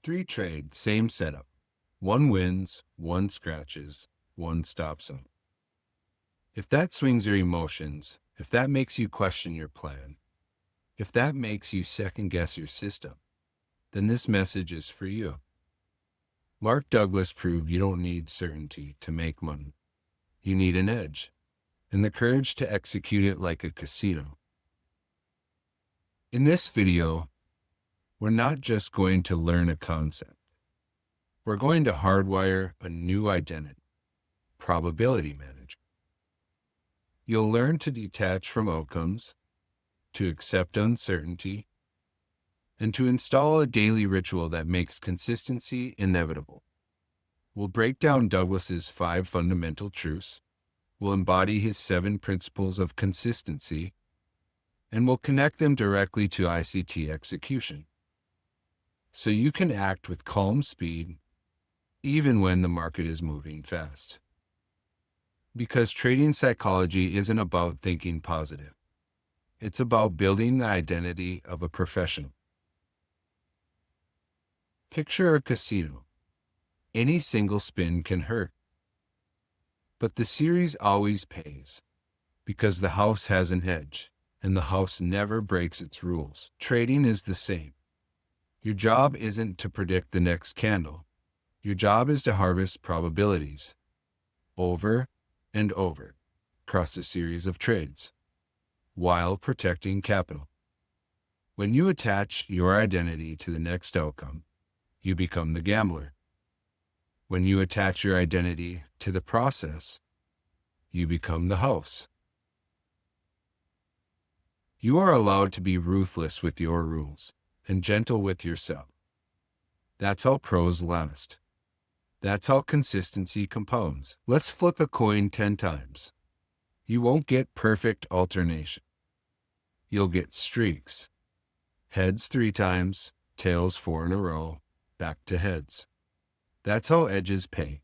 3 trade, same setup. 1 wins, 1 scratches, 1 stops them. If that swings your emotions, if that makes you question your plan, if that makes you second guess your system, then this message is for you. Mark Douglas proved you don't need certainty to make money. You need an edge and the courage to execute it like a casino. In this video, we're not just going to learn a concept. We're going to hardwire a new identity, probability manager. You'll learn to detach from outcomes, to accept uncertainty, and to install a daily ritual that makes consistency inevitable. We'll break down Douglas's 5 fundamental truths, we'll embody his 7 principles of consistency, and we'll connect them directly to ICT execution. So you can act with calm speed, even when the market is moving fast. Because trading psychology isn't about thinking positive. It's about building the identity of a professional. Picture a casino. Any single spin can hurt. But the series always pays, because the house has an edge, and the house never breaks its rules. Trading is the same. Your job isn't to predict the next candle. Your job is to harvest probabilities, over and over, across a series of trades, while protecting capital. When you attach your identity to the next outcome, you become the gambler. When you attach your identity to the process, you become the house. You are allowed to be ruthless with your rules and gentle with yourself. That's how pros last. That's how consistency compounds. Let's flip a coin 10 times. You won't get perfect alternation. You'll get streaks. Heads 3 times, tails 4 in a row, back to heads. That's how edges pay.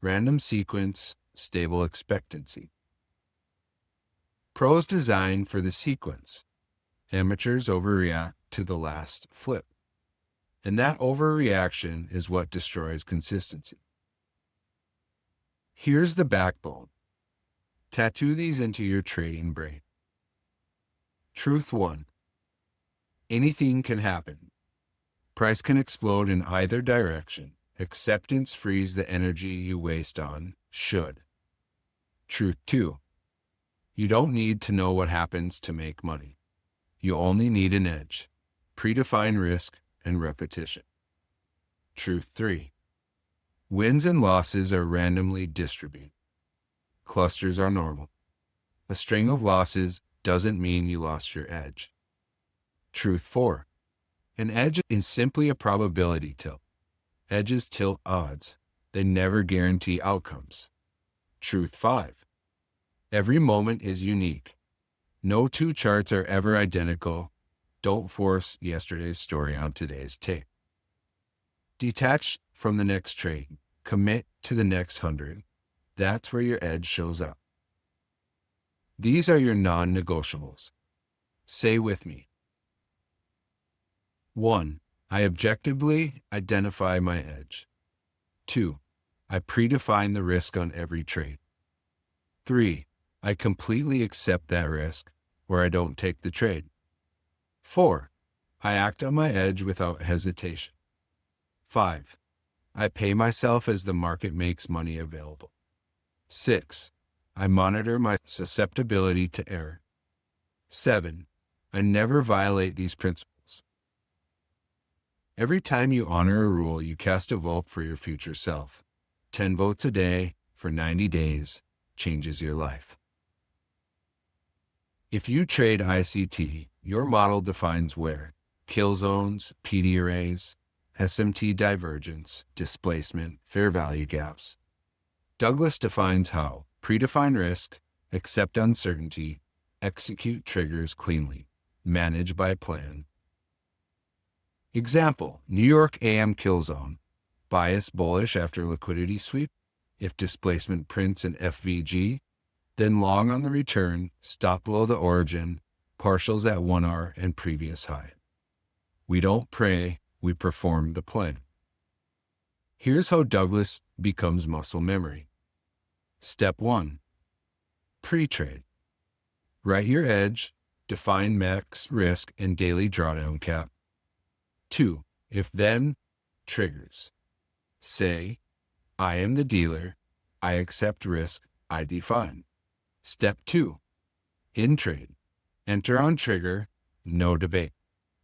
Random sequence, stable expectancy. Pros design for the sequence. Amateurs overreact to the last flip. And that overreaction is what destroys consistency. Here's the backbone. Tattoo these into your trading brain. Truth 1. Anything can happen. Price can explode in either direction. Acceptance frees the energy you waste on should. Truth 2. You don't need to know what happens to make money. You only need an edge, predefined risk, and repetition. Truth 3. Wins and losses are randomly distributed. Clusters are normal. A string of losses doesn't mean you lost your edge. Truth 4. An edge is simply a probability tilt. Edges tilt odds. They never guarantee outcomes. Truth 5. Every moment is unique. No 2 charts are ever identical. Don't force yesterday's story on today's tape. Detach from the next trade. Commit to the next 100. That's where your edge shows up. These are your non-negotiables. Say with me. 1. I objectively identify my edge. 2. I predefine the risk on every trade. 3. I completely accept that risk, or I don't take the trade. 4. I act on my edge without hesitation. 5. I pay myself as the market makes money available. 6. I monitor my susceptibility to error. 7. I never violate these principles. Every time you honor a rule, you cast a vote for your future self. 10 votes a day for 90 days changes your life. If you trade ICT, your model defines where: kill zones, PD arrays, SMT divergence, displacement, fair value gaps. Douglas defines how: predefine risk, accept uncertainty, execute triggers cleanly, manage by plan. Example: New York AM kill zone, bias bullish after liquidity sweep. If displacement prints an FVG, then long on the return, stop below the origin, partials at 1R and previous high. We don't pray, we perform the plan. Here's how Douglas becomes muscle memory. Step 1. Pre-trade. Write your edge, define max risk and daily drawdown cap. 2. If then, triggers. Say, I am the dealer, I accept risk, I define. Step 2. In trade. Enter on trigger, no debate.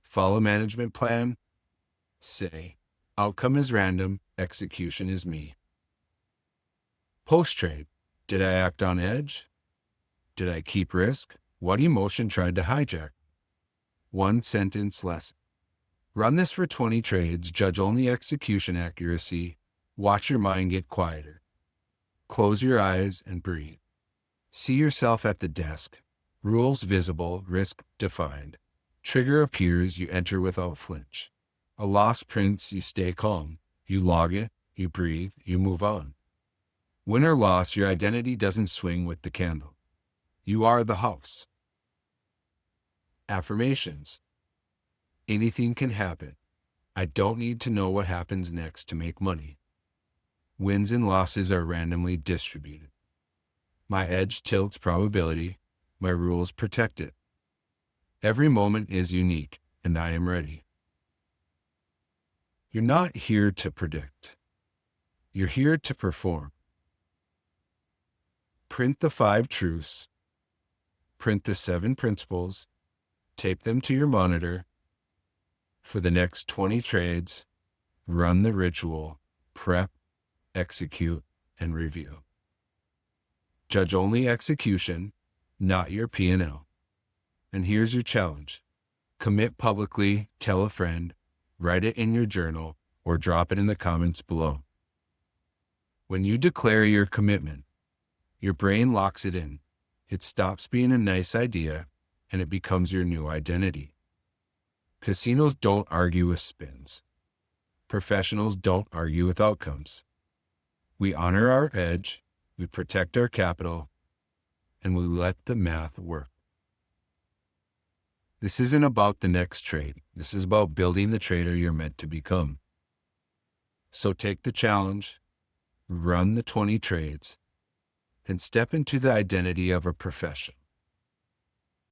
Follow management plan. Say, outcome is random, execution is me. Post-trade. Did I act on edge? Did I keep risk? What emotion tried to hijack? One sentence lesson. Run this for 20 trades, judge only execution accuracy, watch your mind get quieter. Close your eyes and breathe. See yourself at the desk. Rules visible, risk defined. Trigger appears, you enter without flinch. A loss prints, you stay calm. You log it, you breathe, you move on. Win or loss, your identity doesn't swing with the candle. You are the house. Affirmations. Anything can happen. I don't need to know what happens next to make money. Wins and losses are randomly distributed. My edge tilts probability. My rules protect it. Every moment is unique, and I am ready. You're not here to predict. You're here to perform. Print the 5 truths. Print the 7 principles. Tape them to your monitor. For the next 20 trades, run the ritual, prep, execute, and review. Judge only execution, not your P&L. And here's your challenge. Commit publicly, tell a friend, write it in your journal, or drop it in the comments below. When you declare your commitment, your brain locks it in. It stops being a nice idea, and it becomes your new identity. Casinos don't argue with spins. Professionals don't argue with outcomes. We honor our edge, we protect our capital, and we let the math work. This isn't about the next trade. This is about building the trader you're meant to become. So take the challenge, run the 20 trades, and step into the identity of a professional.